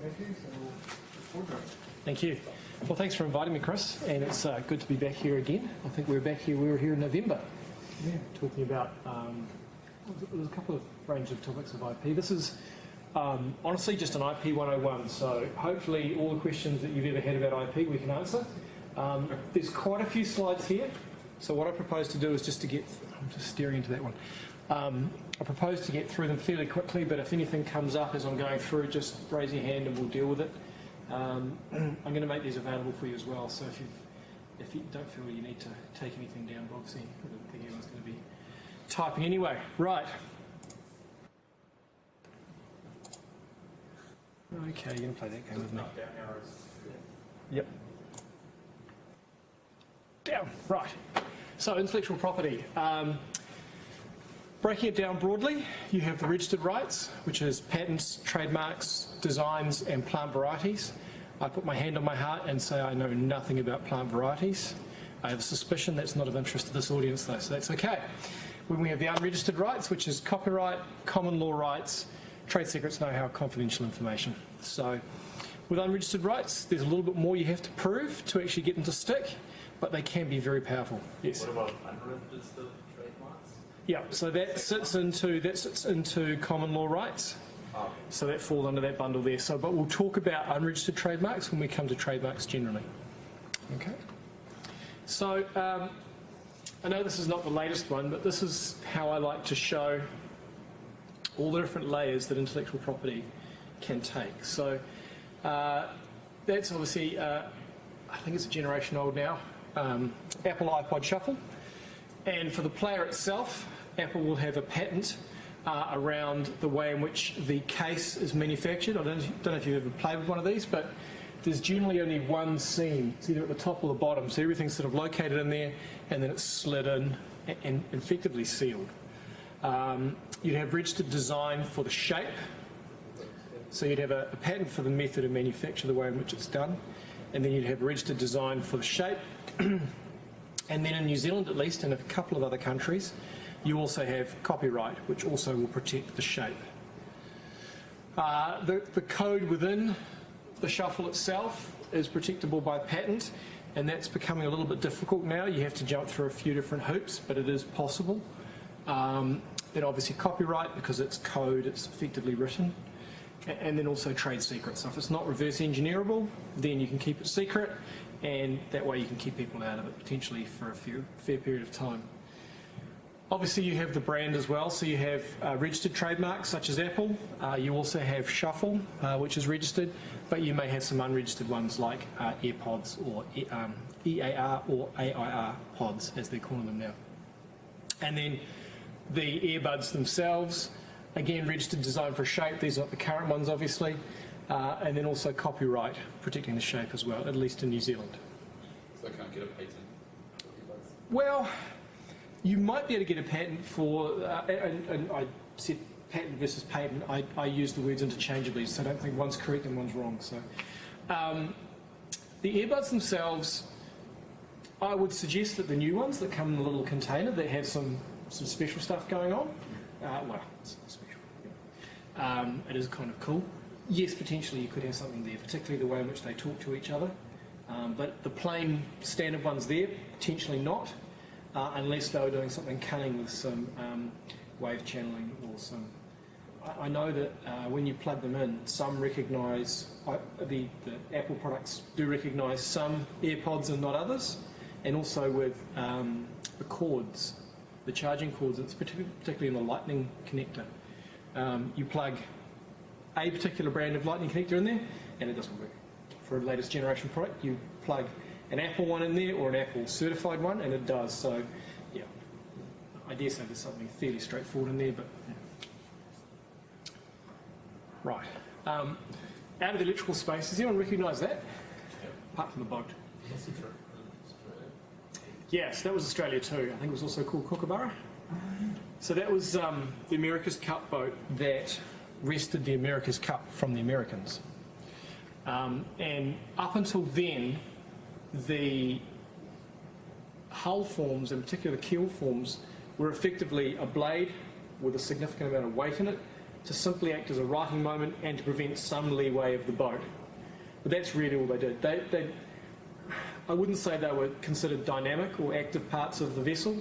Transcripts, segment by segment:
thank you. So we'll look forward to it. Thank you. Well, thanks for inviting me, Chris, and it's good to be back here again. I think we were here in November, talking about, there was a couple of range of topics of IP. This is honestly just an IP 101, so hopefully all the questions that you've ever had about IP we can answer. There's quite a few slides here, so what I propose to do is just to get, I'm just staring into that one. I propose to get through them fairly quickly, but if anything comes up as I'm going through, just raise your hand and we'll deal with it. I'm going to make these available for you as well, so if you don't feel you need to take anything down, obviously I don't think anyone's going to be typing anyway. Right. Okay, you're going to play that game with me. Yep. Down. Right. So intellectual property. Breaking it down broadly, you have the registered rights, which is patents, trademarks, designs and plant varieties. I put my hand on my heart and say I know nothing about plant varieties. I have a suspicion that's not of interest to this audience though, so that's okay. When we have the unregistered rights, which is copyright, common law rights, trade secrets, know-how, confidential information. So with unregistered rights, there's a little bit more you have to prove to actually get them to stick, but they can be very powerful. Yes. What about unregistered trademarks? Yeah, so that sits into common law rights. Oh. So that falls under that bundle there. So, but we'll talk about unregistered trademarks when we come to trademarks generally. Okay. So I know this is not the latest one, but this is how I like to show all the different layers that intellectual property can take. So that's obviously, I think it's a generation old now, Apple iPod Shuffle. And for the player itself, Apple will have a patent around the way in which the case is manufactured. I don't know if you've ever played with one of these, but there's generally only one seam. It's either at the top or the bottom, so everything's sort of located in there, and then it's slid in and effectively sealed. You'd have registered design for the shape. So you'd have a patent for the method of manufacture, the way in which it's done, and then you'd have registered design for the shape. And then in New Zealand, at least, and a couple of other countries, you also have copyright, which also will protect the shape. The code within the shuffle itself is protectable by patent, and that's becoming a little bit difficult now. You have to jump through a few different hoops, but it is possible. Then obviously copyright, because it's code, it's effectively written. And then also trade secrets. So if it's not reverse engineerable, then you can keep it secret, and that way you can keep people out of it potentially for a fair period of time. Obviously you have the brand as well, so you have registered trademarks such as Apple. You also have Shuffle, which is registered, but you may have some unregistered ones like AirPods or EAR or AIR pods, as they're calling them now. And then the earbuds themselves, again, registered design for shape. These are not the current ones, obviously. And then also copyright, protecting the shape as well, at least in New Zealand. So I can't get a patent? Well, you might be able to get a patent for, and I said patent versus patent, I use the words interchangeably, so I don't think one's correct and one's wrong. So, the earbuds themselves, I would suggest that the new ones that come in a little container that have some special stuff going on, well, it's not special. Yeah. It is kind of cool. Yes, potentially you could have something there, particularly the way in which they talk to each other. But the plain standard ones there, potentially not, unless they were doing something cunning with some wave channeling or some... I know that when you plug them in, some recognise, the Apple products do recognise some AirPods and not others, and also with the cords, the charging cords, it's particularly in the lightning connector. You plug a particular brand of lightning connector in there and it doesn't work. For a latest generation product, you plug an Apple one in there or an Apple certified one and it does. So yeah, I dare say there's something fairly straightforward in there, but yeah. Right. Out of the electrical space, does anyone recognise that? Yep. Apart from the boat. Yes, that was Australia too. I think it was also called Kookaburra. So that was the America's Cup boat that wrested the America's Cup from the Americans. And up until then, the hull forms, in particular the keel forms, were effectively a blade with a significant amount of weight in it, to simply act as a writing moment and to prevent some leeway of the boat. But that's really all they did. I wouldn't say they were considered dynamic or active parts of the vessel.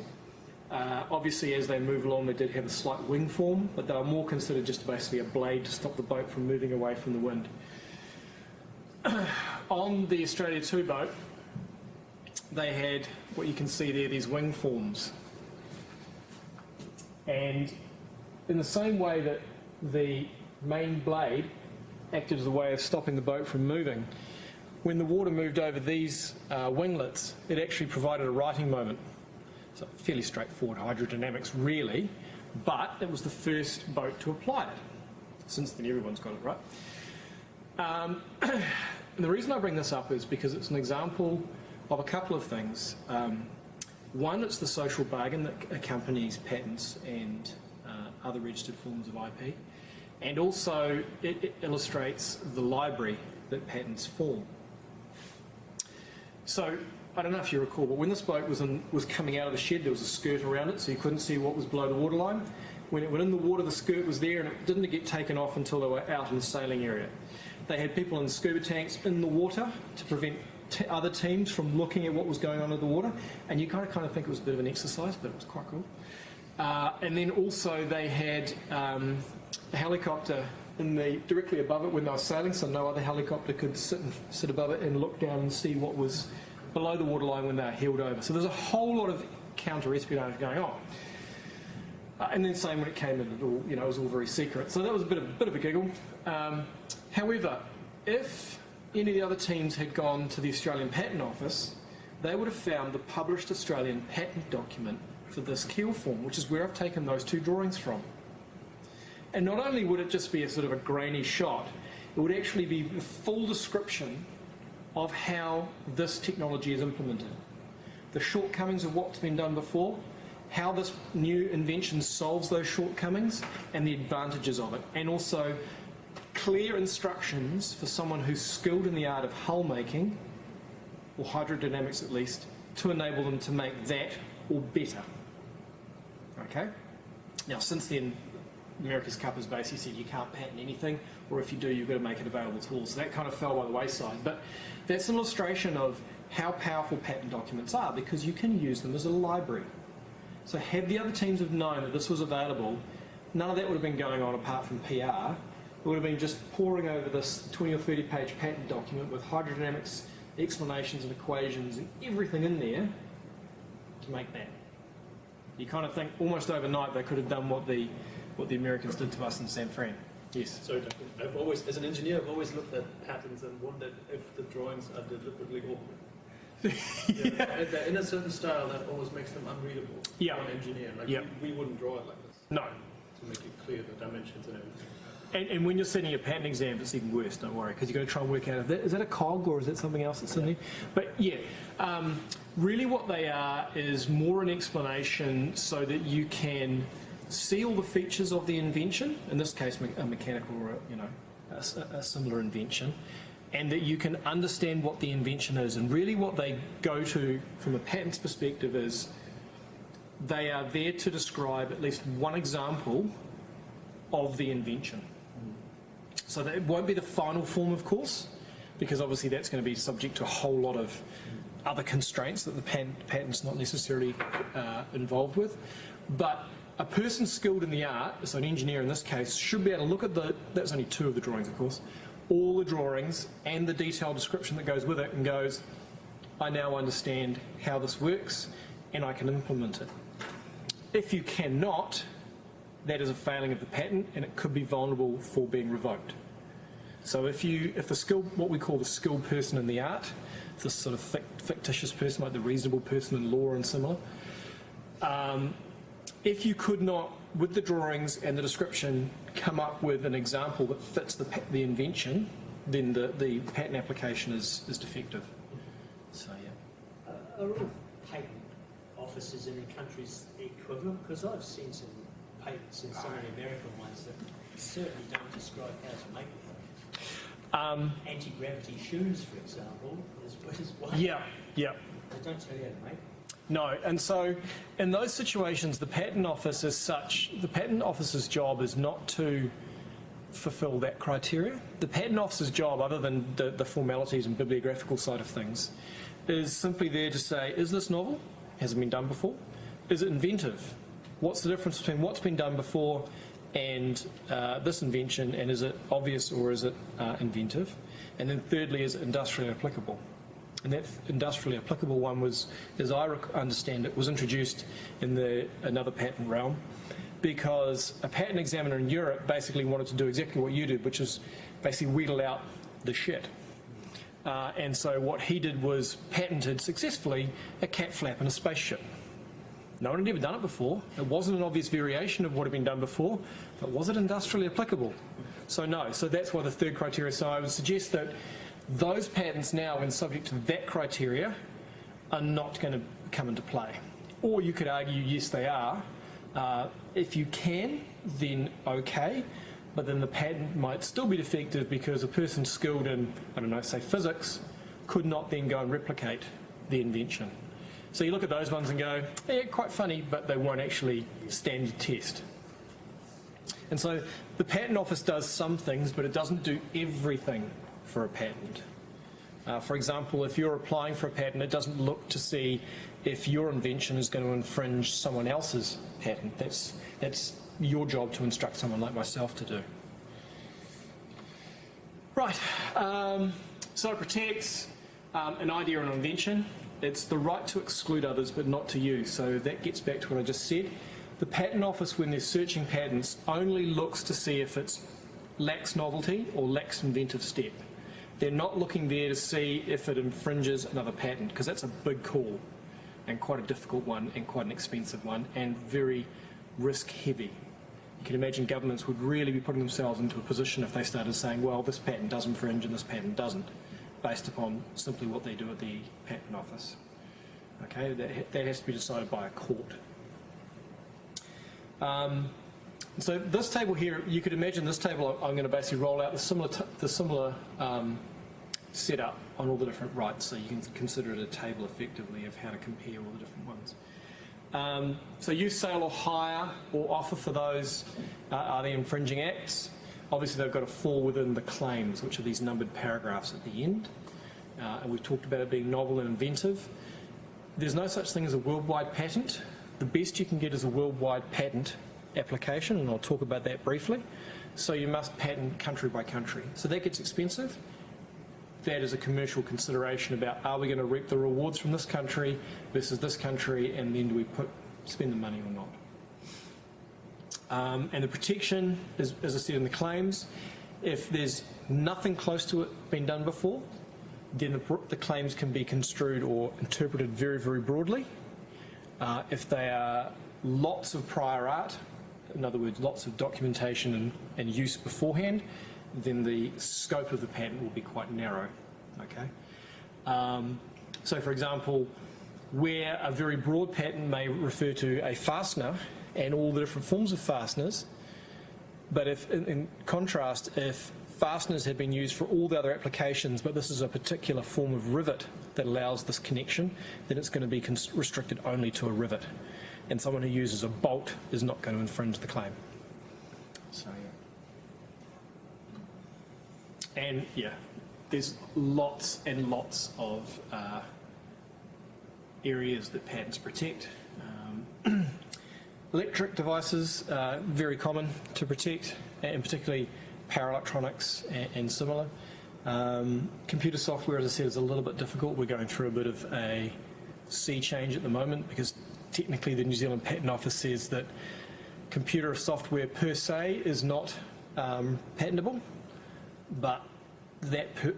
Obviously, as they move along, they did have a slight wing form, but they were more considered just basically a blade to stop the boat from moving away from the wind. On the Australia 2 boat, they had what you can see there, these wing forms. And in the same way that the main blade acted as a way of stopping the boat from moving, when the water moved over these winglets, it actually provided a righting moment. So fairly straightforward hydrodynamics, really, but it was the first boat to apply it. Since then, everyone's got it, right? And the reason I bring this up is because it's an example of a couple of things. One, it's the social bargain that accompanies patents and other registered forms of IP. And also, it illustrates the library that patents form. So, I don't know if you recall, but when this boat was coming out of the shed, there was a skirt around it, so you couldn't see what was below the waterline. When it went in the water, the skirt was there, and it didn't get taken off until they were out in the sailing area. They had people in scuba tanks in the water to prevent other teams from looking at what was going on in the water, and you kind of think it was a bit of an exercise, but it was quite cool. And then also they had a helicopter directly above it when they were sailing, so no other helicopter could sit above it and look down and see what was below the waterline when they were heeled over. So there's a whole lot of counter-espionage going on. And then same when it came in, it was all very secret. So that was a bit of a giggle. However, if any of the other teams had gone to the Australian Patent Office, they would have found the published Australian patent document for this keel form, which is where I've taken those two drawings from. And not only would it just be a sort of a grainy shot, it would actually be the full description of how this technology is implemented. The shortcomings of what's been done before, how this new invention solves those shortcomings, and the advantages of it. And also clear instructions for someone who's skilled in the art of hull making, or hydrodynamics at least, to enable them to make that or better. Okay? Now, since then, America's Cup has basically said you can't patent anything, or if you do, you've got to make it available to all. So that kind of fell by the wayside. But that's an illustration of how powerful patent documents are, because you can use them as a library. So had the other teams have known that this was available, none of that would have been going on apart from PR. It would have been just poring over this 20 or 30 page patent document with hydrodynamics, explanations and equations and everything in there to make that. You kind of think almost overnight they could have done what the Americans did to us in San Fran. Yes. Sorry, Duncan. As an engineer, I've always looked at patents and wondered if the drawings are deliberately awkward. They're in a certain style that always makes them unreadable for an engineer. We wouldn't draw it like this. No. To make it clear the dimensions and everything. And when you're sitting your patent exams, it's even worse, don't worry, because you've got to try and work out, is that a cog or is that something else that's in there? But really what they are is more an explanation so that you can see all the features of the invention, in this case a mechanical or a similar invention, and that you can understand what the invention is. And really what they go to from a patent's perspective is they are there to describe at least one example of the invention. So that it won't be the final form, of course, because obviously that's going to be subject to a whole lot of other constraints that the patent's not necessarily involved with. But a person skilled in the art, so an engineer in this case, should be able to look at that's only two of the drawings, of course, all the drawings and the detailed description that goes with it, and goes, I now understand how this works and I can implement it. If you cannot, that is a failing of the patent and it could be vulnerable for being revoked. So if the skilled, what we call the skilled person in the art, this sort of fictitious person like the reasonable person in law and similar, if you could not, with the drawings and the description, come up with an example that fits the invention, then the patent application is defective. So yeah. Are all patent offices in the countries equivalent? Because I've seen some patents in some of the American ones that certainly don't describe how to make them. Anti-gravity shoes, for example, is one. Yeah. They don't tell you how to make them. No, and so in those situations, the patent office as such, the patent office's job is not to fulfil that criteria. The Patent Office's job, other than the formalities and bibliographical side of things, is simply there to say, is this novel? Has it been done before? Is it inventive? What's the difference between what's been done before and this invention, and is it obvious or is it inventive? And then thirdly, is it industrially applicable? And that industrially applicable one was, as I understand it, was introduced in another patent realm, because a patent examiner in Europe basically wanted to do exactly what you did, which is basically wheedle out the shit. And so what he did was patented successfully a cat flap in a spaceship. No one had ever done it before. It wasn't an obvious variation of what had been done before, but was it industrially applicable? So no. So that's why the third criteria. So I would suggest that those patents now, when subject to that criteria, are not going to come into play. Or you could argue, yes, they are. If you can, then okay, but then the patent might still be defective because a person skilled in, I don't know, say physics, could not then go and replicate the invention. So you look at those ones and go, yeah, quite funny, but they won't actually stand the test. And so the Patent Office does some things, but it doesn't do everything for a patent. For example, if you're applying for a patent, it doesn't look to see if your invention is going to infringe someone else's patent. That's your job to instruct someone like myself to do. Right, so it protects an idea or an invention. It's the right to exclude others but not to use. So that gets back to what I just said. The Patent Office, when they're searching patents, only looks to see if it lacks novelty or lacks inventive step. They're not looking there to see if it infringes another patent, because that's a big call and quite a difficult one and quite an expensive one and very risk heavy. You can imagine governments would really be putting themselves into a position if they started saying, well, this patent does infringe and this patent doesn't, based upon simply what they do at the Patent Office. Okay, that has to be decided by a court. So this table here, you could imagine this table, I'm going to basically roll out the similar setup on all the different rights, so you can consider it a table effectively of how to compare all the different ones. So use, sale or hire or offer for those are the infringing acts. Obviously they've got to fall within the claims, which are these numbered paragraphs at the end. And we've talked about it being novel and inventive. There's no such thing as a worldwide patent. The best you can get is a worldwide patent application, and I'll talk about that briefly. So you must patent country by country. So that gets expensive. That is a commercial consideration about, are we going to reap the rewards from this country versus this country, and then do we spend the money or not? And the protection is, as I said in the claims, if there's nothing close to it being done before, then the claims can be construed or interpreted very, very broadly. If they are lots of prior art, in other words, lots of documentation and use beforehand, then the scope of the patent will be quite narrow. Okay. So, for example, where a very broad patent may refer to a fastener and all the different forms of fasteners, but if, in contrast, if fasteners had been used for all the other applications, but this is a particular form of rivet that allows this connection, then it's going to be restricted only to a rivet. And someone who uses a bolt is not going to infringe the claim. So, yeah. And, yeah, there's lots and lots of areas that patents protect. Electric devices are very common to protect, and particularly power electronics and similar. Computer software, as I said, is a little bit difficult. We're going through a bit of a sea change at the moment, because technically the New Zealand Patent Office says that computer software per se is not patentable, but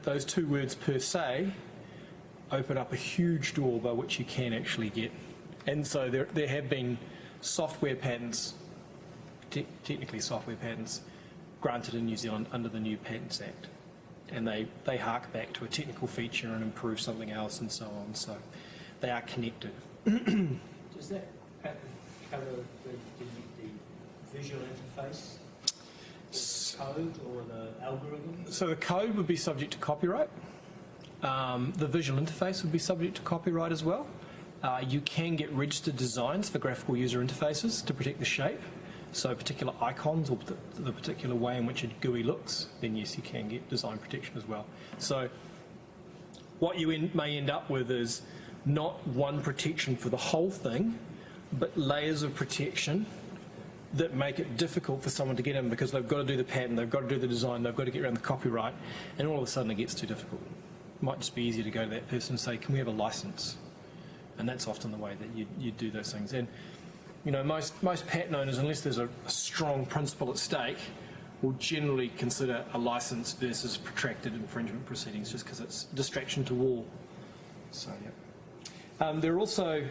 those two words per se open up a huge door by which you can actually get. And so there have been software patents, technically software patents, granted in New Zealand under the new Patents Act. And they hark back to a technical feature and improve something else and so on. So they are connected. Does that patent cover the visual interface, or the code, or the algorithm? So the code would be subject to copyright. The visual interface would be subject to copyright as well. You can get registered designs for graphical user interfaces to protect the shape. so particular icons or the particular way in which a GUI looks, then yes, you can get design protection as well. So what you may end up with is not one protection for the whole thing, but layers of protection that make it difficult for someone to get in because they've got to do the patent, they've got to do the design, they've got to get around the copyright, and all of a sudden it gets too difficult. It might just be easier to go to that person and say, can we have a license? And that's often the way that you do those things. And you know, most patent owners, unless there's a strong principle at stake, will generally consider a license versus protracted infringement proceedings just because it's a distraction to all. So, yeah. There are also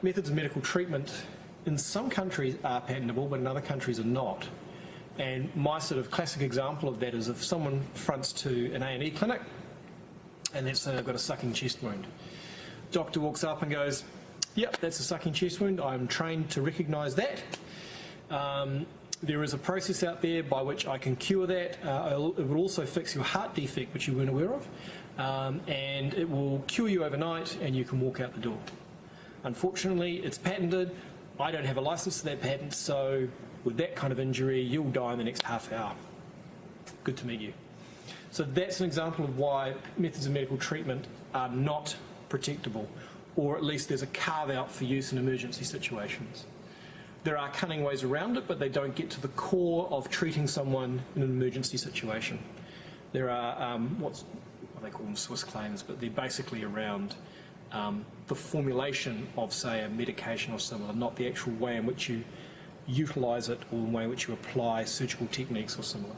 methods of medical treatment in some countries are patentable, but in other countries are not. And my sort of classic example of that is if someone fronts to an A&E clinic and let's say they've got a sucking chest wound. Doctor walks up and goes, yep, that's a sucking chest wound. I'm trained to recognise that. There is a process out there by which I can cure that. It will also fix your heart defect, which you weren't aware of. And it will cure you overnight and you can walk out the door. Unfortunately, it's patented. I don't have a license to that patent, so with that kind of injury, you'll die in the next half hour. Good to meet you. So that's an example of why methods of medical treatment are not protectable, or at least there's a carve-out for use in emergency situations. There are cunning ways around it, but they don't get to the core of treating someone in an emergency situation. There are what they call them Swiss claims, but they're basically around the formulation of, say, a medication or similar, not the actual way in which you utilise it or the way in which you apply surgical techniques or similar.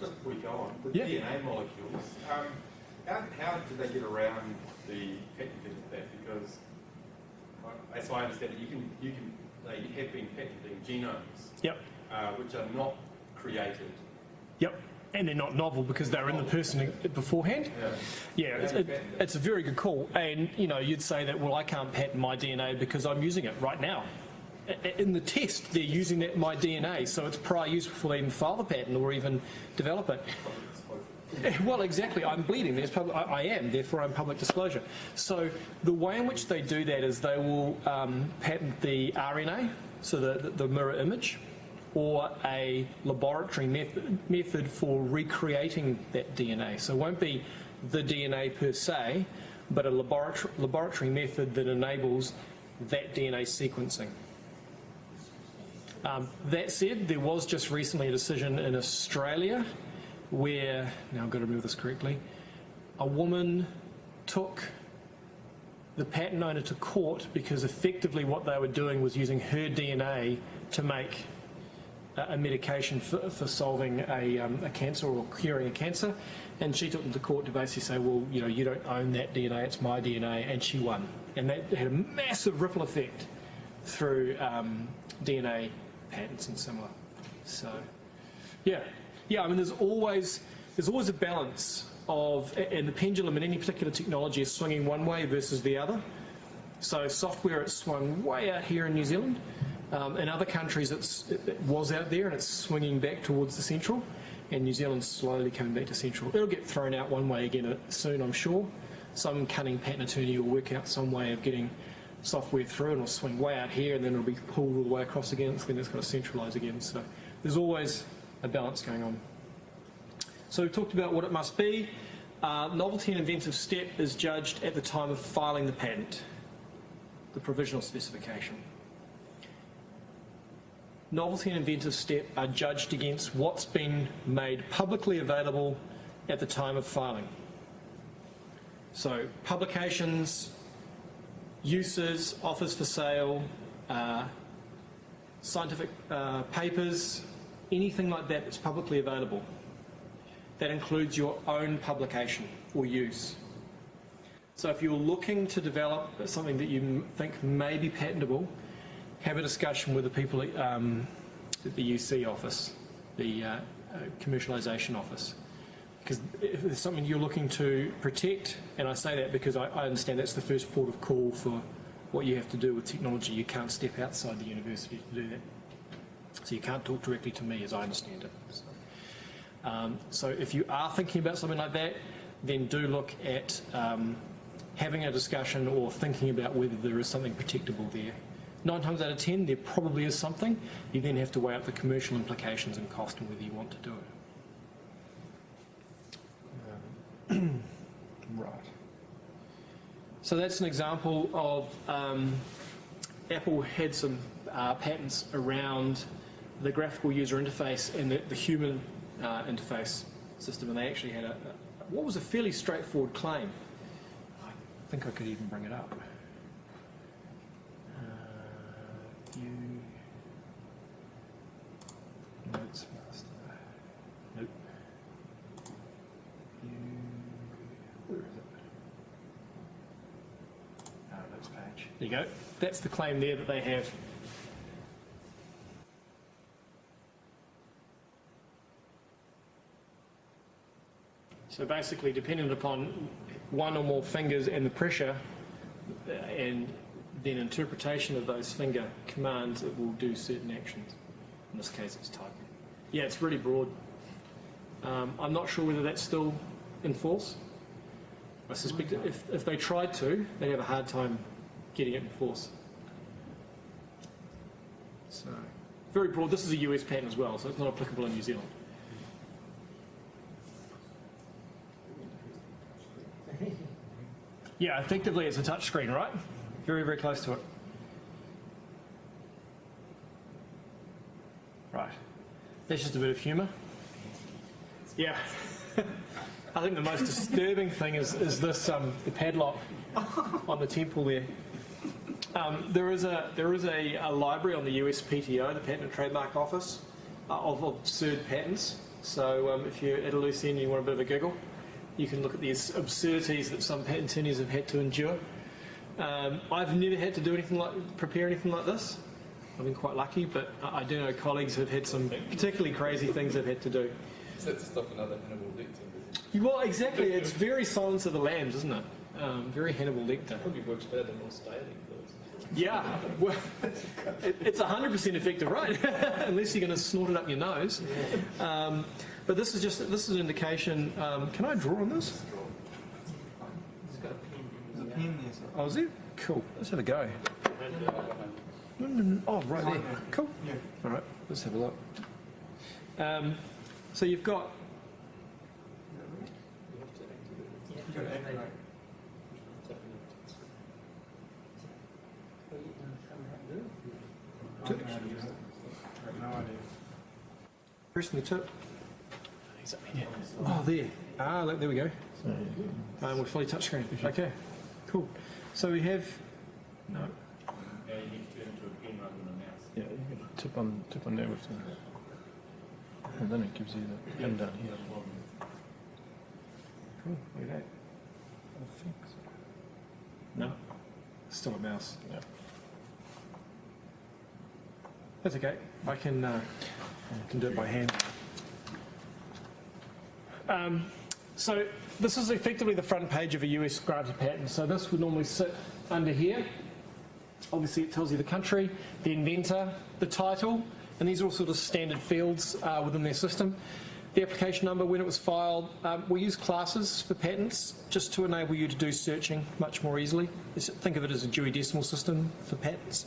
Just before we go on, the DNA molecules, how did they get around the patenting of that? Because, as I understand it, they have been patenting genomes, which are not created. Yep. And they're not novel because they're in the person beforehand. It's a very good call. And you know, you'd say that, well, I can't patent my DNA because I'm using it right now. In the test, they're using that my DNA, so it's prior use before they even file the patent or even develop it. Well, exactly. I'm bleeding. I am. Therefore, I'm public disclosure. So the way in which they do that is they will patent the RNA, so the mirror image, or a laboratory method for recreating that DNA. So it won't be the DNA per se, but a laboratory method that enables that DNA sequencing. That said, there was just recently a decision in Australia where, now I've got to remember this correctly, a woman took the patent owner to court because effectively what they were doing was using her DNA to make a medication for solving a cancer or curing a cancer, and she took them to court to basically say, well, you know, you don't own that DNA, it's my DNA, and she won. And that had a massive ripple effect through DNA patents and similar. So, yeah, I mean, there's always a balance of, and the pendulum in any particular technology is swinging one way versus the other. So software, it's swung way out here in New Zealand. In other countries, it was out there and it's swinging back towards the central, and New Zealand's slowly coming back to central. It'll get thrown out one way again soon, I'm sure. Some cunning patent attorney will work out some way of getting software through and it'll swing way out here and then it'll be pulled all the way across again, so then it's got to centralise again. So there's always a balance going on. So we've talked about what it must be. Novelty and inventive step is judged at the time of filing the patent, the provisional specification. Novelty and inventive step are judged against what's been made publicly available at the time of filing. So publications, uses, offers for sale, scientific papers, anything like that that's publicly available. That includes your own publication or use. So if you're looking to develop something that you think may be patentable, have a discussion with the people at the UC office, the commercialisation office. Because if there's something you're looking to protect, and I say that because I understand that's the first port of call for what you have to do with technology. You can't step outside the university to do that. So you can't talk directly to me, as I understand it. So if you are thinking about something like that, then do look at having a discussion or thinking about whether there is something protectable there. 9 times out of 10, there probably is something. You then have to weigh up the commercial implications and cost and whether you want to do it. Right. So that's an example of Apple had some patents around the graphical user interface and the human interface system, and they actually had what was a fairly straightforward claim. I think I could even bring it up. Notes master. Nope. Where is it? Notes page. There you go. That's the claim there that they have. So basically, depending upon one or more fingers and the pressure, and then interpretation of those finger commands, it will do certain actions. In this case, it's typing. Yeah, it's really broad. I'm not sure whether that's still in force. I suspect if they tried to, they'd have a hard time getting it in force. So, very broad. This is a US patent as well, so it's not applicable in New Zealand. Yeah, effectively it's a touch screen, right? Very, very close to it. Right. That's just a bit of humour. Yeah. I think the most disturbing thing is this the padlock on the temple there. There is a library on the USPTO, the Patent and Trademark Office, of absurd patents. So if you're at a loose end and you want a bit of a giggle, you can look at these absurdities that some patent attorneys have had to endure. I've never had to do prepare anything like this. I've been quite lucky, but I do know colleagues who've had some particularly crazy things they've had to do. So to stop another Hannibal Lecter. Well, exactly. It's very Silence of the Lambs, isn't it? Very Hannibal Lecter. Probably works better than all styling. Yeah, well, it's 100% effective, right? Unless you're going to snort it up your nose. But this is an indication. Can I draw on this? There's a pen there, sir. Oh, is it? Cool. Let's have a go. Oh, right there. Cool. Yeah. All right, let's have a look. So you've got. You've got to activate. I don't know how to use it. I have no idea. Pressing the tip. Oh, there. Ah, look, there we go. We're fully touchscreen. Okay, cool. So we have. No. Yeah, you need to turn into a pen rather than a mouse. Yeah, you can tip on there with the, and then it gives you the pen down here. Cool. Look at that. I think so. No. Still a mouse. Yeah. That's okay. I can do it by hand. So this is effectively the front page of a US granted patent. So this would normally sit under here. Obviously it tells you the country, the inventor, the title, and these are all sort of standard fields within their system. The application number, when it was filed. We use classes for patents just to enable you to do searching much more easily. Think of it as a Dewey Decimal System for patents.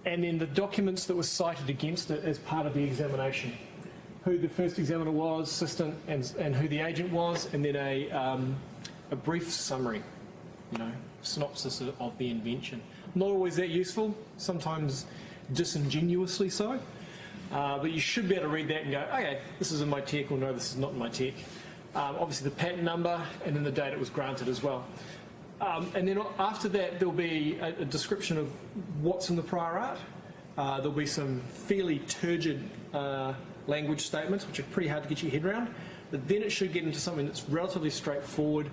And then the documents that were cited against it as part of the examination. Who the first examiner was, assistant, and who the agent was, and then a brief summary, synopsis of the invention. Not always that useful, sometimes disingenuously so, but you should be able to read that and go, okay, this is in my tech, or no, this is not in my tech. Obviously the patent number, and then the date it was granted as well. And then after that, there'll be a description of what's in the prior art. There'll be some fairly turgid language statements, which are pretty hard to get your head around. But then it should get into something that's relatively straightforward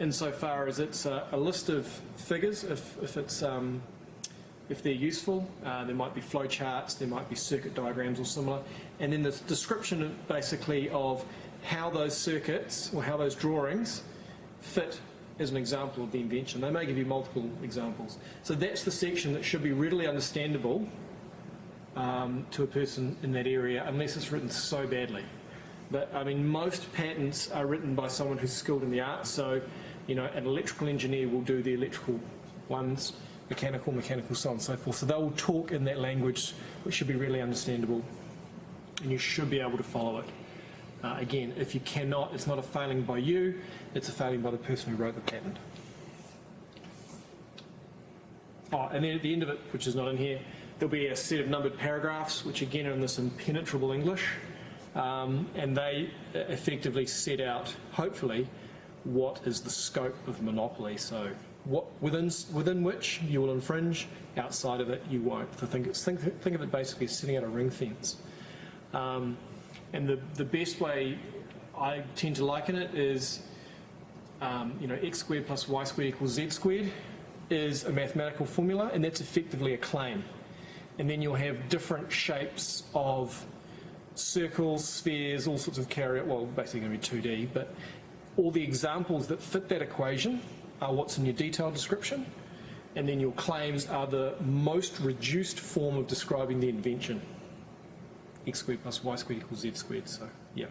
insofar as it's a list of figures, if they're useful. There might be flow charts, there might be circuit diagrams or similar. And then the description basically of how those circuits or how those drawings fit as an example of the invention. They may give you multiple examples. So that's the section that should be readily understandable to a person in that area, unless it's written so badly. But I mean, most patents are written by someone who's skilled in the art. So, an electrical engineer will do the electrical ones. mechanical, so on and so forth. So they'll talk in that language, which should be really understandable, and you should be able to follow it. Again, if you cannot, it's not a failing by you, it's a failing by the person who wrote the patent. Oh, and then at the end of it, which is not in here, there'll be a set of numbered paragraphs, which again are in this impenetrable English, and they effectively set out, hopefully, what is the scope of monopoly. So what within which you will infringe, outside of it you won't. So think of it basically as setting out a ring fence. And the best way I tend to liken it is, x squared plus y squared equals z squared is a mathematical formula, and that's effectively a claim. And then you'll have different shapes of circles, spheres, all sorts of well, basically going to be 2D, but all the examples that fit that equation are what's in your detailed description, and then your claims are the most reduced form of describing the invention. X squared plus y squared equals z squared, so yeah.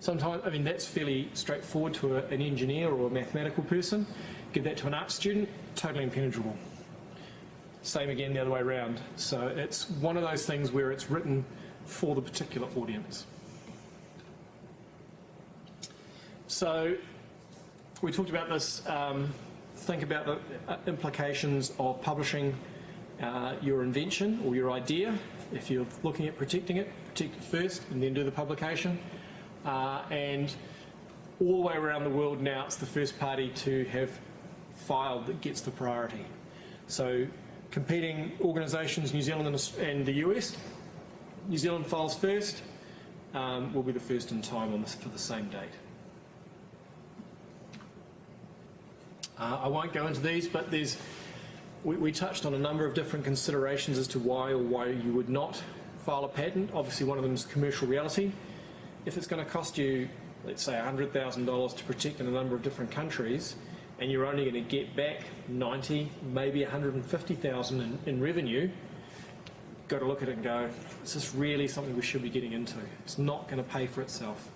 Sometimes, I mean, that's fairly straightforward to an engineer or a mathematical person. Give that to an art student, totally impenetrable. Same again the other way around. So it's one of those things where it's written for the particular audience. So we talked about this, think about the implications of publishing your invention or your idea. If you're looking at protecting it, protect it first and then do the publication. And all the way around the world now, it's the first party to have filed that gets the priority. So competing organisations, New Zealand and the US, New Zealand files first, will be the first in time for the same date. I won't go into these, but we touched on a number of different considerations as to why you would not file a patent. Obviously one of them is commercial reality. If it's going to cost you, let's say, $100,000 to protect in a number of different countries, and you're only going to get back 90, maybe 150,000 in revenue, you've got to look at it and go, is this really something we should be getting into? It's not going to pay for itself,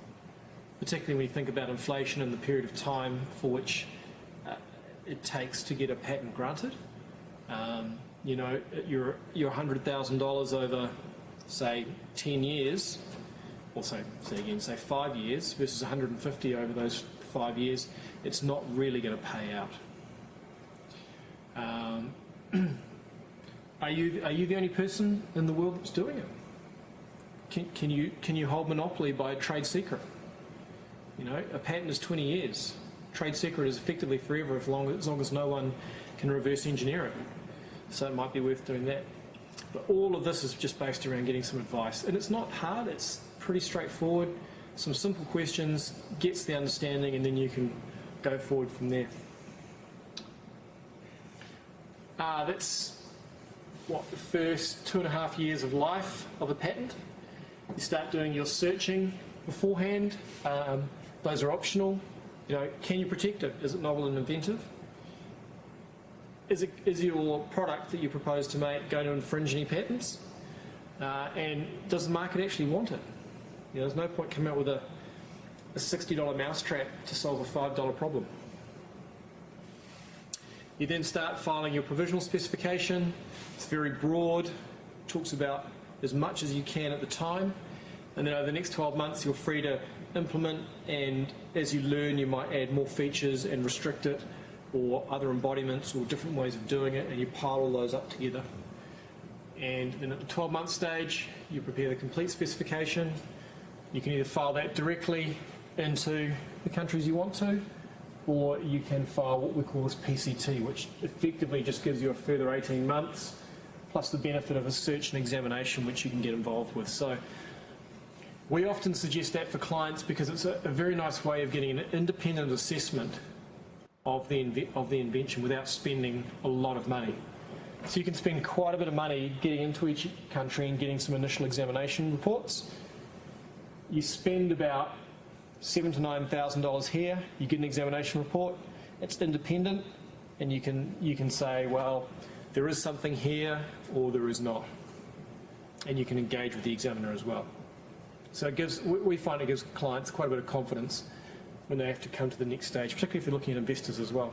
particularly when you think about inflation and the period of time for which it takes to get a patent granted. You know, your $100,000 over, say, 10 years, or say 5 years versus 150 over those 5 years, it's not really going to pay out. Are you the only person in the world that's doing it? Can you hold monopoly by a trade secret? You know, a patent is 20 years. Trade secret is effectively forever as long as no one can reverse engineer it. So it might be worth doing that. But all of this is just based around getting some advice. And it's not hard, it's pretty straightforward. Some simple questions, gets the understanding, and then you can go forward from there. That's what, the first 2.5 years of life of a patent. You start doing your searching beforehand. Those are optional. You know, can you protect it? Is it novel and inventive? Is your product that you propose to make going to infringe any patents? And does the market actually want it? You know, there's no point coming out with a $60 mousetrap to solve a $5 problem. You then start filing your provisional specification. It's very broad, talks about as much as you can at the time, and then over the next 12 months you're free to implement, and as you learn you might add more features and restrict it, or other embodiments or different ways of doing it, and you pile all those up together. And then at the 12-month stage you prepare the complete specification. You can either file that directly into the countries you want to, or you can file what we call this PCT, which effectively just gives you a further 18 months, plus the benefit of a search and examination which you can get involved with. So we often suggest that for clients because it's a very nice way of getting an independent assessment of the invention without spending a lot of money. So you can spend quite a bit of money getting into each country and getting some initial examination reports. You spend about $7,000 to $9,000 here, you get an examination report, it's independent, and you can say, well, there is something here or there is not. And you can engage with the examiner as well. So we find it gives clients quite a bit of confidence when they have to come to the next stage, particularly if they're looking at investors as well.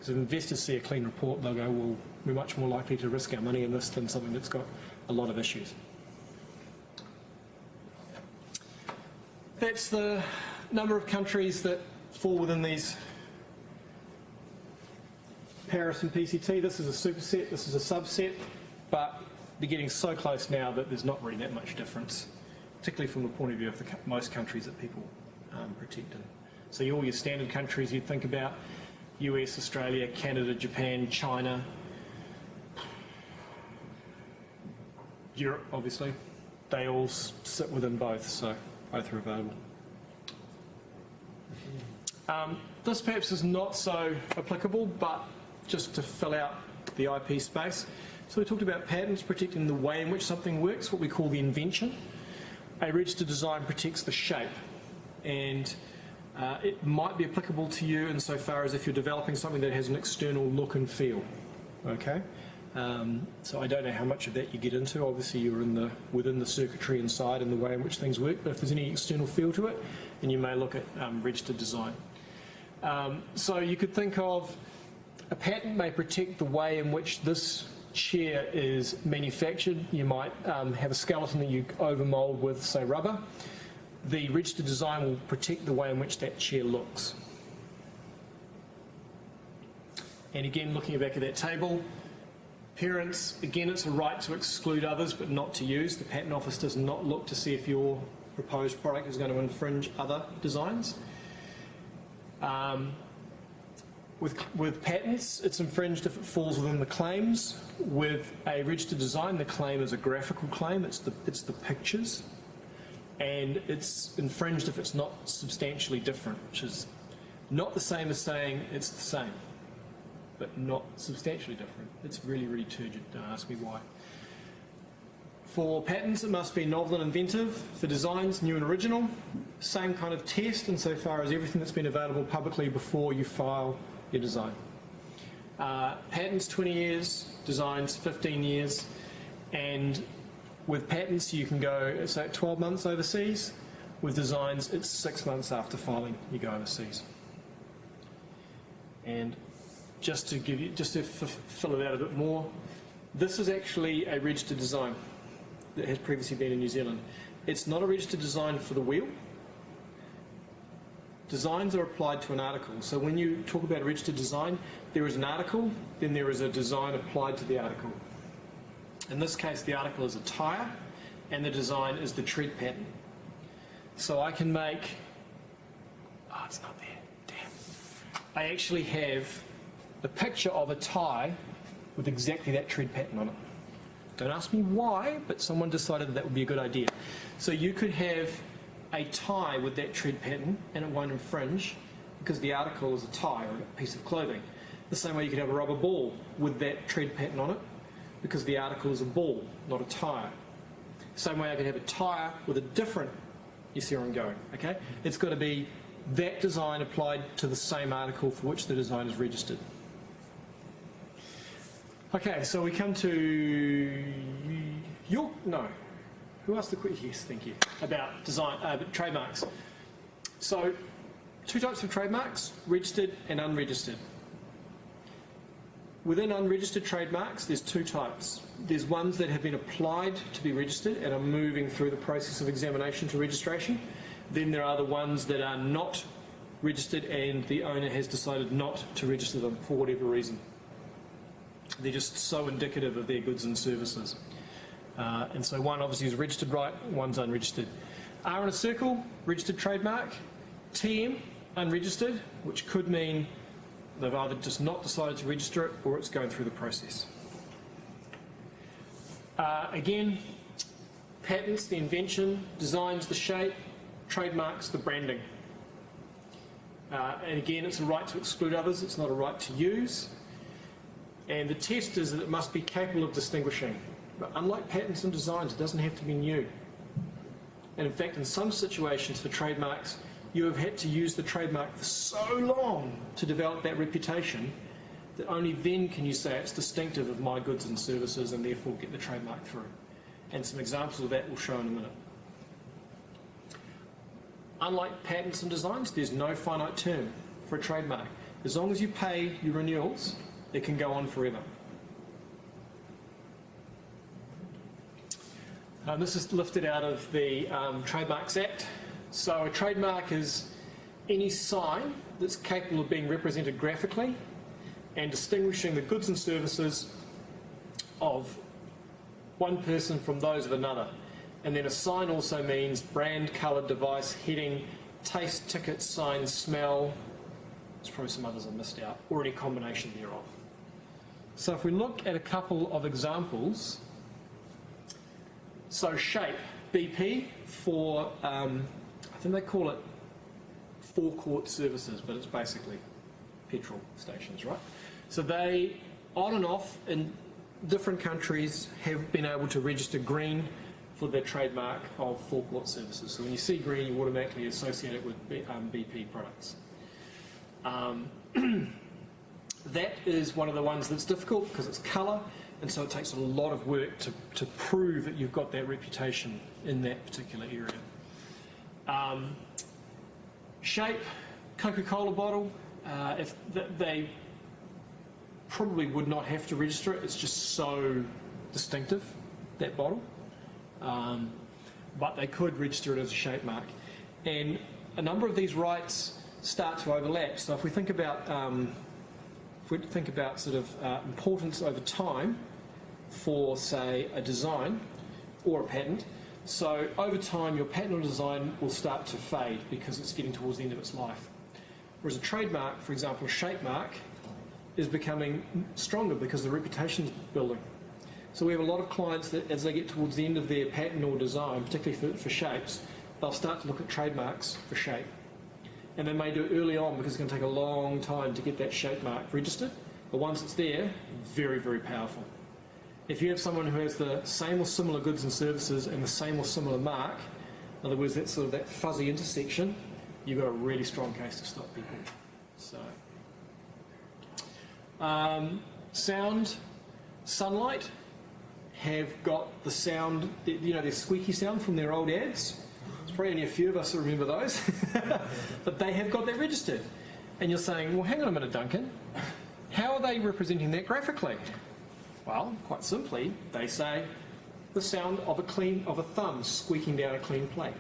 Because if investors see a clean report, they'll go, well, we're much more likely to risk our money in this than something that's got a lot of issues. That's the number of countries that fall within these Paris and PCT. This is a superset, this is a subset, but they're getting so close now that there's not really that much difference, particularly from the point of view of most countries that people protect in. So all your standard countries you'd think about, US, Australia, Canada, Japan, China, Europe, obviously, they all sit within both, so both are available. This perhaps is not so applicable, but just to fill out the IP space. So we talked about patents protecting the way in which something works, what we call the invention. A registered design protects the shape, and it might be applicable to you insofar as if you're developing something that has an external look and feel. Okay, so I don't know how much of that you get into. Obviously, you're within the circuitry inside and the way in which things work. But if there's any external feel to it, then you may look at registered design. So you could think of a patent may protect the way in which this chair is manufactured. You might have a skeleton that you overmold with, say, rubber. The registered design will protect the way in which that chair looks. And again, looking back at that table, appearance, again, it's a right to exclude others but not to use. The Patent Office does not look to see if your proposed product is going to infringe other designs. With patents, it's infringed if it falls within the claims. With a registered design, the claim is a graphical claim. It's the pictures. And it's infringed if it's not substantially different, which is not the same as saying it's the same, but not substantially different. It's really, really turgid. Don't ask me why. For patents, it must be novel and inventive. For designs, new and original. Same kind of test insofar as everything that's been available publicly before you file your design. Patents, 20 years. Designs, 15 years. And with patents, you can go, it's like 12 months overseas. With designs, it's 6 months after filing, you go overseas. And just to fill it out a bit more, this is actually a registered design that has previously been in New Zealand. It's not a registered design for the wheel. Designs are applied to an article. So when you talk about a registered design, there is an article, then there is a design applied to the article. In this case, the article is a tyre, and the design is the tread pattern. So I can make... Oh, it's not there. Damn. I actually have the picture of a tie with exactly that tread pattern on it. Don't ask me why, but someone decided that would be a good idea. So you could have a tie with that tread pattern, and it won't infringe because the article is a tie or a piece of clothing. The same way you could have a rubber ball with that tread pattern on it, because the article is a ball, not a tyre. Same way I could have a tyre with a different, you see where I'm going, okay? It's got to be that design applied to the same article for which the design is registered. Okay, so we come to who asked the question? Yes, thank you. About design, trademarks. So, two types of trademarks, registered and unregistered. Within unregistered trademarks, there's two types. There's ones that have been applied to be registered and are moving through the process of examination to registration. Then there are the ones that are not registered and the owner has decided not to register them for whatever reason. They're just so indicative of their goods and services. And so one obviously is registered right, one's unregistered. R in a circle, registered trademark. TM, unregistered, which could mean they've either just not decided to register it or it's going through the process. Again, patents, the invention, designs, the shape, trademarks, the branding. And again, it's a right to exclude others, it's not a right to use. And the test is that it must be capable of distinguishing. But unlike patents and designs, it doesn't have to be new. And in fact, in some situations for trademarks, you have had to use the trademark for so long to develop that reputation that only then can you say it's distinctive of my goods and services and therefore get the trademark through. And some examples of that we'll show in a minute. Unlike patents and designs, there's no finite term for a trademark. As long as you pay your renewals, it can go on forever. This is lifted out of the Trademarks Act. So a trademark is any sign that's capable of being represented graphically and distinguishing the goods and services of one person from those of another. And then a sign also means brand, colour, device, heading, taste, ticket, sign, smell. There's probably some others I missed out, or any combination thereof. So if we look at a couple of examples, so shape, BP for, I think they call it forecourt services, but it's basically petrol stations, right? So they, on and off, in different countries, have been able to register green for their trademark of forecourt services. So when you see green, you automatically associate it with BP products. That is one of the ones that's difficult because it's colour, and so it takes a lot of work to prove that you've got that reputation in that particular area. Shape, Coca-Cola bottle, if they probably would not have to register it, it's just so distinctive, that bottle. But they could register it as a shape mark. And a number of these rights start to overlap. So if we think about sort of importance over time for, say, a design or a patent, so over time your patent or design will start to fade because it's getting towards the end of its life. Whereas a trademark, for example, a shape mark, is becoming stronger because the reputation is building. So we have a lot of clients that as they get towards the end of their patent or design, particularly for shapes, they'll start to look at trademarks for shape. And they may do it early on because it's going to take a long time to get that shape mark registered. But once it's there, very, very powerful. If you have someone who has the same or similar goods and services and the same or similar mark, in other words, that sort of that fuzzy intersection, you've got a really strong case to stop people. So, sound, Sunlight have got the sound, you know, their squeaky sound from their old ads. There's probably only a few of us who remember those, but they have got that registered. And you're saying, well, hang on a minute, Duncan, how are they representing that graphically? Well, quite simply, they say the sound of a thumb squeaking down a clean plate,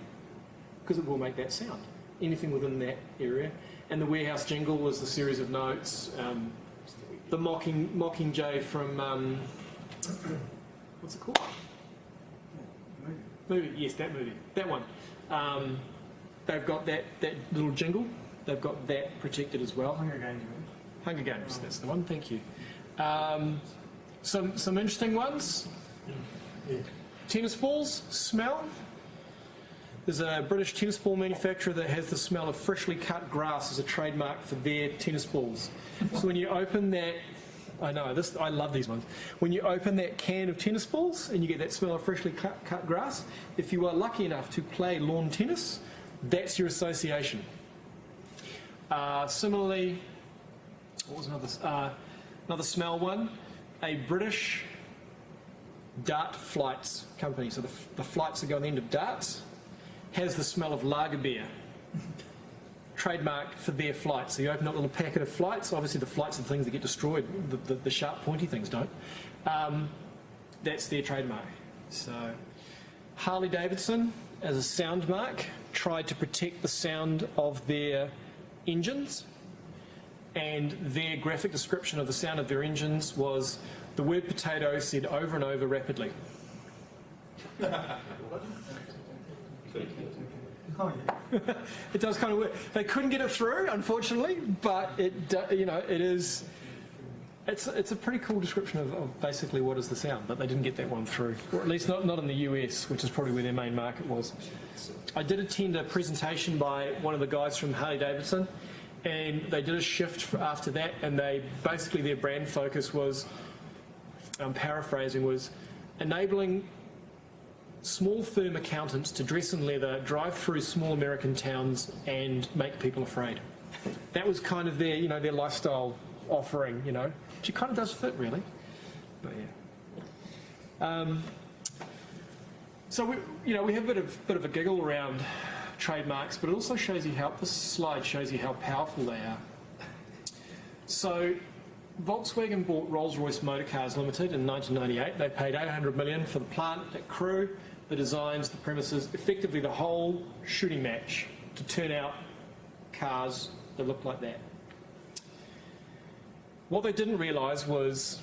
because it will make that sound. Anything within that area. And the warehouse jingle was the series of notes. The Mockingjay from what's it called? Movie. Yes, that movie. That one. They've got that little jingle. They've got that protected as well. Hunger Games. Hunger Games. That's the one. Thank you. Some interesting ones. Yeah. Tennis balls, smell. There's a British tennis ball manufacturer that has the smell of freshly cut grass as a trademark for their tennis balls. So when you open that, I love these ones. When you open that can of tennis balls and you get that smell of freshly cut grass, if you are lucky enough to play lawn tennis, that's your association. Similarly, what was another smell one? A British dart flights company. So the flights that go on the end of darts has the smell of lager beer. Trademark for their flights. So you open up a little packet of flights. Obviously the flights are the things that get destroyed. The sharp pointy things don't. That's their trademark. So Harley Davidson, as a sound mark, tried to protect the sound of their engines, and their graphic description of the sound of their engines was the word potato said over and over rapidly. It does kind of work. They couldn't get it through, unfortunately, but it's a pretty cool description of basically what is the sound, but they didn't get that one through, or at least not in the US, which is probably where their main market was. I did attend a presentation by one of the guys from Harley Davidson, and they did a shift after that, and basically their brand focus was, I'm paraphrasing, was enabling small firm accountants to dress in leather, drive through small American towns and make people afraid. That was kind of their lifestyle offering, which it kind of does fit really. But yeah. So we have a bit of a giggle around trademarks, but it also shows you this slide shows you how powerful they are. So Volkswagen bought Rolls-Royce Motor Cars Limited in 1998. They paid $800 million for the plant, that crew, the designs, the premises, effectively the whole shooting match to turn out cars that look like that. What they didn't realise was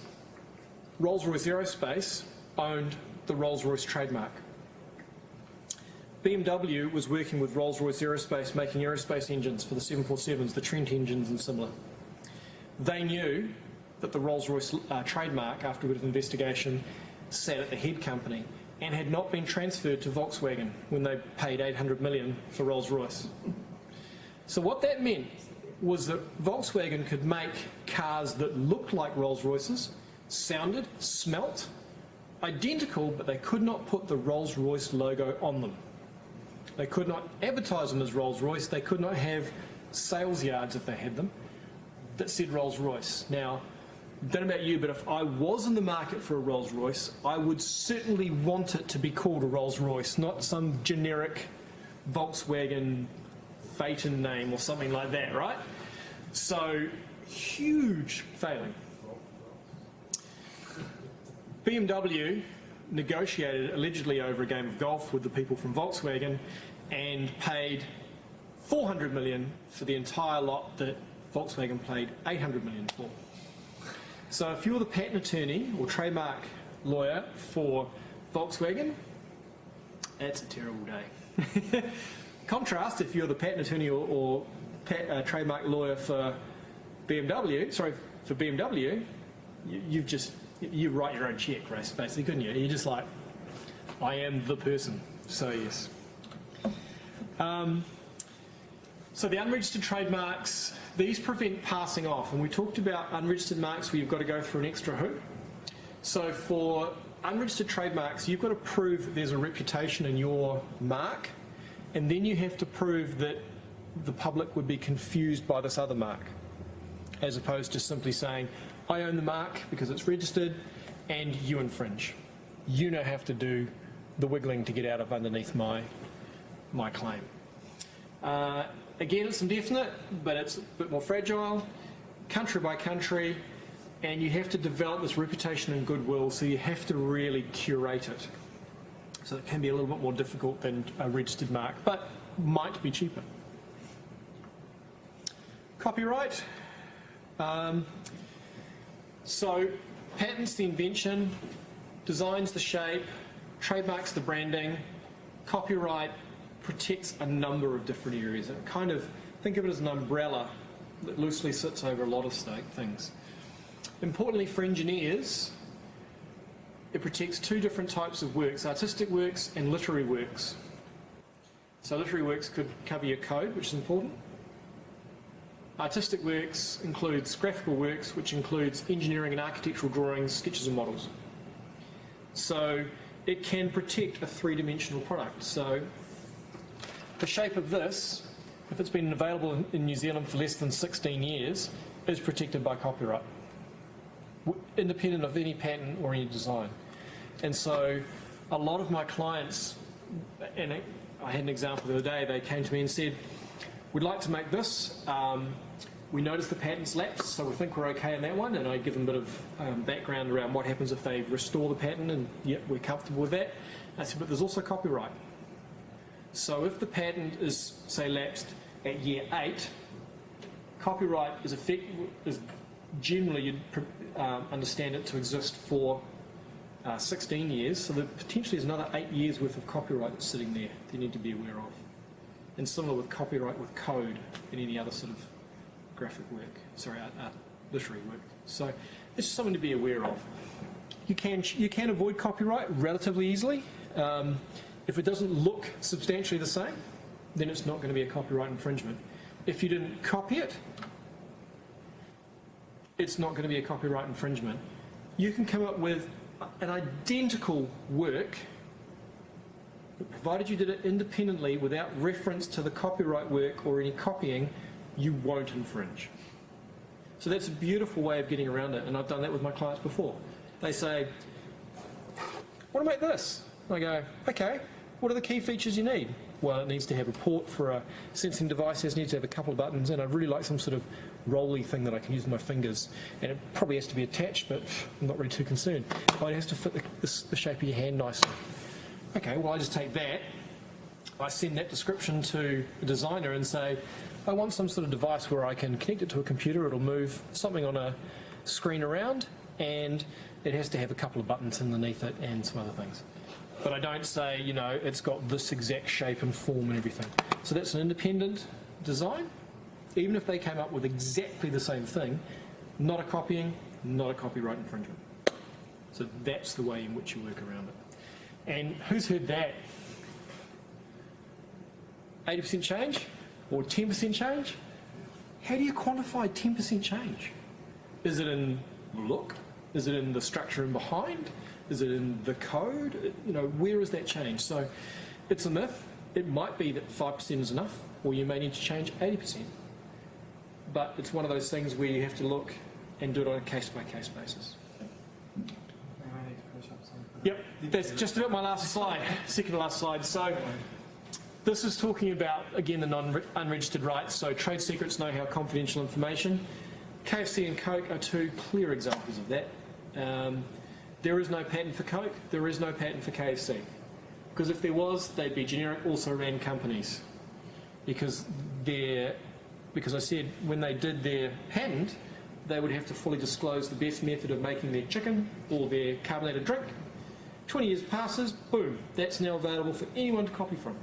Rolls-Royce Aerospace owned the Rolls-Royce trademark. BMW was working with Rolls-Royce Aerospace making aerospace engines for the 747s, the Trent engines and similar. They knew that the Rolls-Royce trademark, after a bit of investigation, sat at the head company and had not been transferred to Volkswagen when they paid $800 million for Rolls-Royce. So what that meant was that Volkswagen could make cars that looked like Rolls-Royces, sounded, smelt, identical, but they could not put the Rolls-Royce logo on them. They could not advertise them as Rolls-Royce. They could not have sales yards, if they had them, that said Rolls-Royce. Now, I don't know about you, but if I was in the market for a Rolls-Royce, I would certainly want it to be called a Rolls-Royce, not some generic Volkswagen Phaeton name or something like that, right? So, huge failing. BMW negotiated allegedly over a game of golf with the people from Volkswagen and paid $400 million for the entire lot that Volkswagen paid $800 million for. So if you're the patent attorney or trademark lawyer for Volkswagen, that's a terrible day. Contrast, if you're the patent attorney or trademark lawyer for BMW, you write your own check, basically, couldn't you? You're just like, I am the person, so yes. So the unregistered trademarks, these prevent passing off, and we talked about unregistered marks where you've got to go through an extra hoop. So for unregistered trademarks, you've got to prove that there's a reputation in your mark, and then you have to prove that the public would be confused by this other mark, as opposed to simply saying, I own the mark because it's registered, and you infringe. You now have to do the wiggling to get out of underneath my claim. Again, it's indefinite, but it's a bit more fragile, country by country, and you have to develop this reputation and goodwill, so you have to really curate it. So it can be a little bit more difficult than a registered mark, but might be cheaper. Copyright. So patents the invention, designs the shape, trademarks the branding, copyright protects a number of different areas. And kind of think of it as an umbrella that loosely sits over a lot of things. Importantly for engineers, it protects two different types of works, artistic works and literary works. So literary works could cover your code, which is important. Artistic works includes graphical works, which includes engineering and architectural drawings, sketches and models. So it can protect a three-dimensional product. So the shape of this, if it's been available in New Zealand for less than 16 years, is protected by copyright, independent of any patent or any design. And so a lot of my clients, and I had an example the other day, they came to me and said, we'd like to make this. We noticed the patent's lapsed, so we think we're okay on that one, and I give them a bit of background around what happens if they restore the patent, and yep, we're comfortable with that. And I said, but there's also copyright. So if the patent is, say, lapsed at year 8, copyright is generally, you'd understand it to exist for 16 years, so there potentially is another 8 years worth of copyright that's sitting there that you need to be aware of. And similar with copyright with code and any other sort of graphic work, literary work. So it's just something to be aware of. You can avoid copyright relatively easily. If it doesn't look substantially the same, then it's not going to be a copyright infringement. If you didn't copy it, it's not going to be a copyright infringement. You can come up with an identical work, but provided you did it independently without reference to the copyright work or any copying, you won't infringe. So that's a beautiful way of getting around it, and I've done that with my clients before. They say, I want to make this. I go, okay, what are the key features you need? Well, it needs to have a port for a sensing device, it needs to have a couple of buttons, and I'd really like some sort of rolly thing that I can use with my fingers. And it probably has to be attached, but I'm not really too concerned. But it has to fit the shape of your hand nicely. Okay, well, I just take that, I send that description to the designer and say, I want some sort of device where I can connect it to a computer, it'll move something on a screen around, and it has to have a couple of buttons underneath it and some other things. But I don't say, you know, it's got this exact shape and form and everything. So that's an independent design. Even if they came up with exactly the same thing, not a copying, not a copyright infringement. So that's the way in which you work around it. And who's heard that? 80% change or 10% change? How do you quantify 10% change? Is it in look? Is it in the structure in behind? Is it in the code? You know, where is that change? So it's a myth. It might be that 5% is enough, or you may need to change 80%. But it's one of those things where you have to look and do it on a case-by-case basis. Yep, that's just about my last slide, second to last slide. So this is talking about, again, the non-unregistered rights, so trade secrets, know-how, confidential information. KFC and Coke are two clear examples of that. There is no patent for Coke, there is no patent for KFC. Because if there was, they'd be generic, also ran companies. Because I said when they did their patent, they would have to fully disclose the best method of making their chicken or their carbonated drink. 20 years passes, boom, that's now available for anyone to copy from.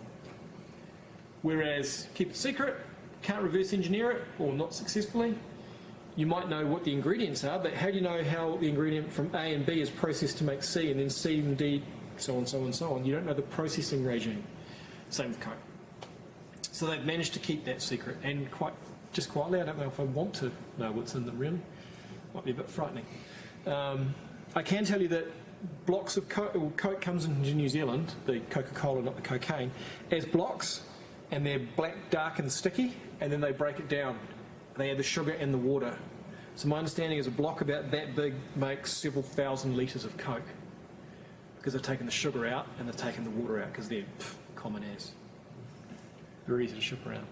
Whereas keep it secret, can't reverse engineer it, or not successfully. You might know what the ingredients are, but how do you know how the ingredient from A and B is processed to make C, and then C and D, so on, so on, so on. You don't know the processing regime. Same with Coke. So they've managed to keep that secret, and just quietly, I don't know if I want to know what's in them really. Might be a bit frightening. I can tell you that blocks of Coke comes into New Zealand, the Coca-Cola, not the cocaine, as blocks, and they're black, dark and sticky, and then they break it down. They add the sugar and the water. So my understanding is a block about that big makes several thousand litres of Coke, because they've taken the sugar out and they've taken the water out, because they're common as. Very easy to ship around.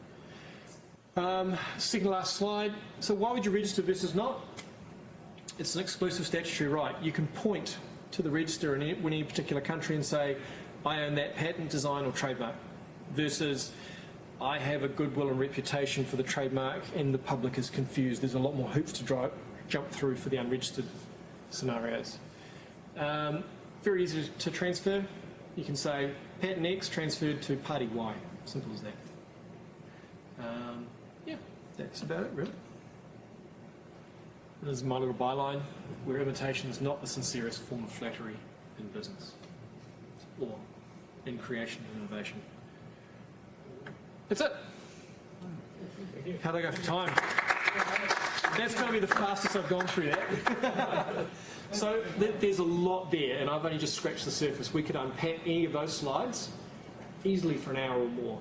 Second to last slide. So why would you register versus not? It's an exclusive statutory right. You can point to the register in any particular country and say, I own that patent, design or trademark, versus I have a goodwill and reputation for the trademark and the public is confused. There's a lot more hoops to jump through for the unregistered scenarios. Very easy to transfer. You can say patent X transferred to party Y. Simple as that. Yeah, that's about it really. And this is my little byline, where imitation is not the sincerest form of flattery in business or in creation and innovation. That's it. How'd I go for time? That's going to be the fastest I've gone through that. So there's a lot there, and I've only just scratched the surface. We could unpack any of those slides easily for an hour or more.